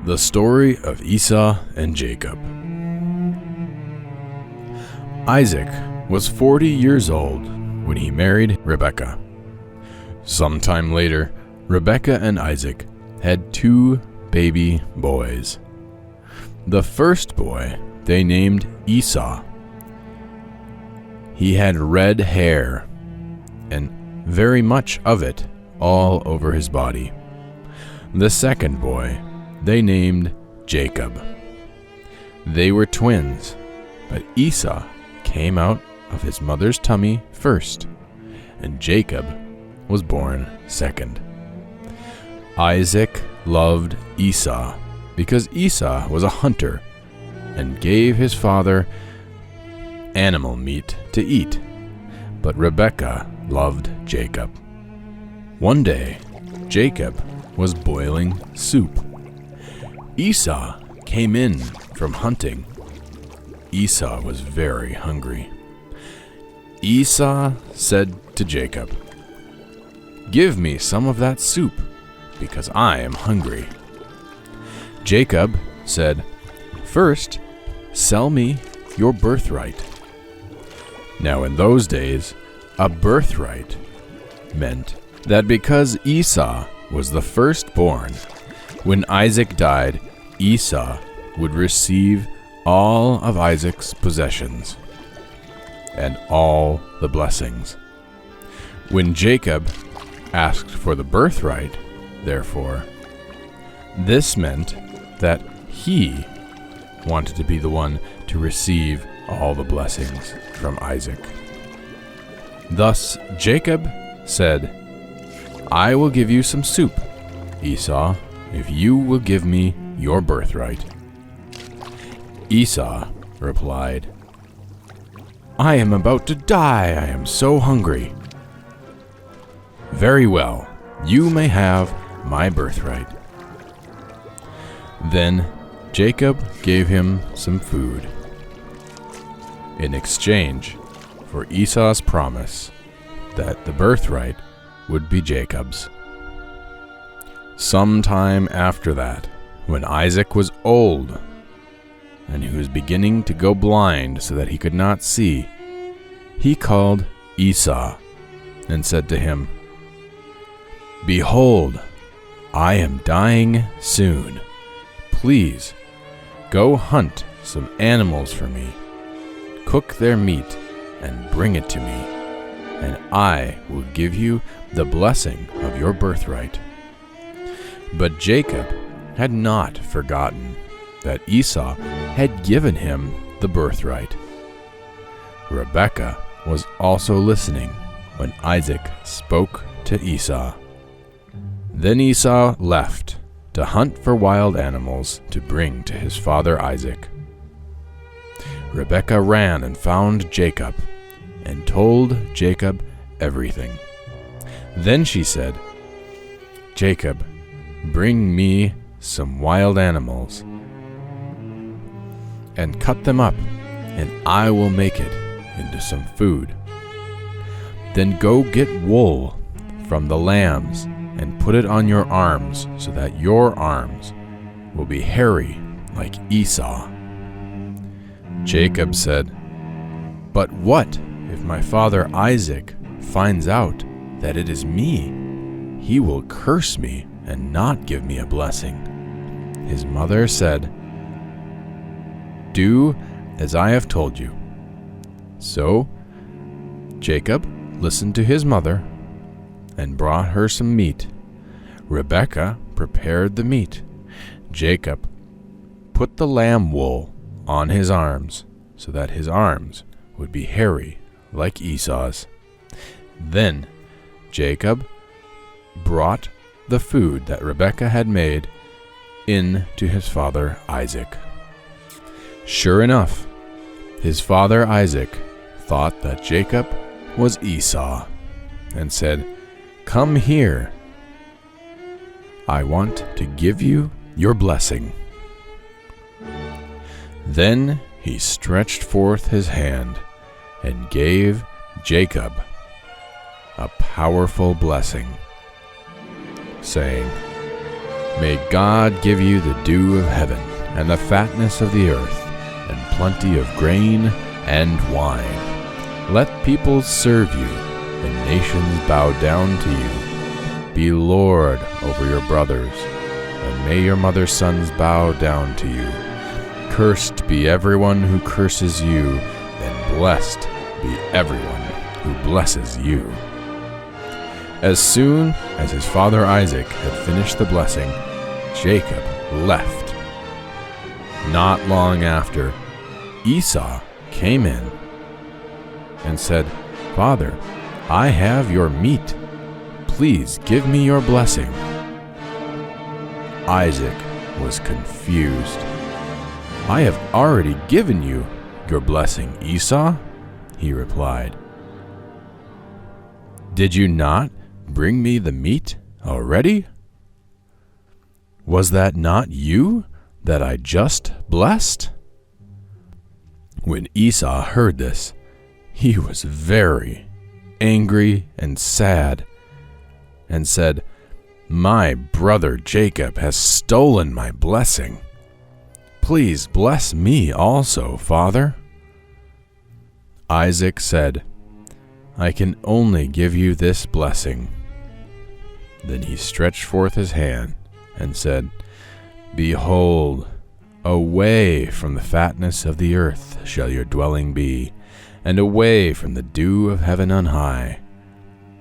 The story of Esau and Jacob. Isaac was 40 years old when he married Rebekah. Sometime later, Rebekah and Isaac had 2 baby boys. The first boy they named Esau. He had red hair, and very much of it all over his body. The second boy they named Jacob. They were twins, but Esau came out of his mother's tummy first, and Jacob was born second. Isaac loved Esau because Esau was a hunter and gave his father animal meat to eat, but Rebekah loved Jacob. One day, Jacob was boiling soup. Esau came in from hunting. Esau was very hungry. Esau said to Jacob, "Give me some of that soup, because I am hungry." Jacob said, "First, sell me your birthright." Now in those days, a birthright meant that because Esau was the firstborn, when Isaac died, Esau would receive all of Isaac's possessions and all the blessings. When Jacob asked for the birthright, therefore, this meant that he wanted to be the one to receive all the blessings from Isaac. Thus Jacob said, "I will give you some soup, Esau, if you will give me your birthright." Esau replied, "I am about to die. I am so hungry." "Very well, you may have my birthright." Then Jacob gave him some food in exchange for Esau's promise that the birthright would be Jacob's. Sometime after that, when Isaac was old and he was beginning to go blind so that he could not see, he called Esau and said to him, "Behold, I am dying soon. Please go hunt some animals for me, cook their meat, and bring it to me, and I will give you the blessing of your birthright." But Jacob had not forgotten that Esau had given him the birthright. Rebekah was also listening when Isaac spoke to Esau. Then Esau left to hunt for wild animals to bring to his father Isaac. Rebekah ran and found Jacob and told Jacob everything. Then she said, "Jacob, bring me some wild animals and cut them up, and I will make it into some food. Then go get wool from the lambs and put it on your arms, so that your arms will be hairy like Esau." Jacob said, "But what if my father Isaac finds out that it is me? He will curse me and not give me a blessing." His mother said, "Do as I have told you." So Jacob listened to his mother and brought her some meat. Rebekah prepared the meat. Jacob put the lamb wool on his arms, so that his arms would be hairy like Esau's. Then Jacob brought the food that Rebekah had made in to his father Isaac. Sure enough, his father Isaac thought that Jacob was Esau and said, "Come here. I want to give you your blessing." Then he stretched forth his hand and gave Jacob a powerful blessing, saying, May God give you the dew of heaven, and the fatness of the earth, and plenty of grain and wine. Let peoples serve you, and nations bow down to you. Be Lord over your brothers, and may your mother's sons bow down to you. Cursed be everyone who curses you, and blessed be everyone who blesses you." As soon as his father Isaac had finished the blessing, Jacob left. Not long after, Esau came in and said, "Father, I have your meat. Please give me your blessing." Isaac was confused. "I have already given you your blessing, Esau," he replied. "Did you not bring me the meat already? Was that not you that I just blessed?" When Esau heard this, he was very angry and sad, and said, "My brother Jacob has stolen my blessing. Please bless me also, Father." Isaac said, "I can only give you this blessing." Then he stretched forth his hand and said, "Behold, away from the fatness of the earth shall your dwelling be, and away from the dew of heaven on high.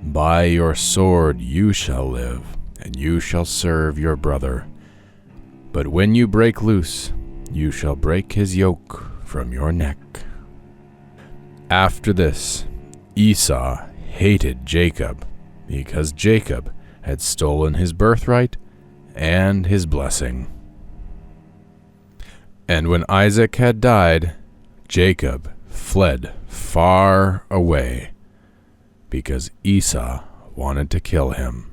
By your sword you shall live, and you shall serve your brother. But when you break loose, you shall break his yoke from your neck." After this, Esau hated Jacob, because Jacob had stolen his birthright and his blessing. And when Isaac had died, Jacob fled far away, because Esau wanted to kill him.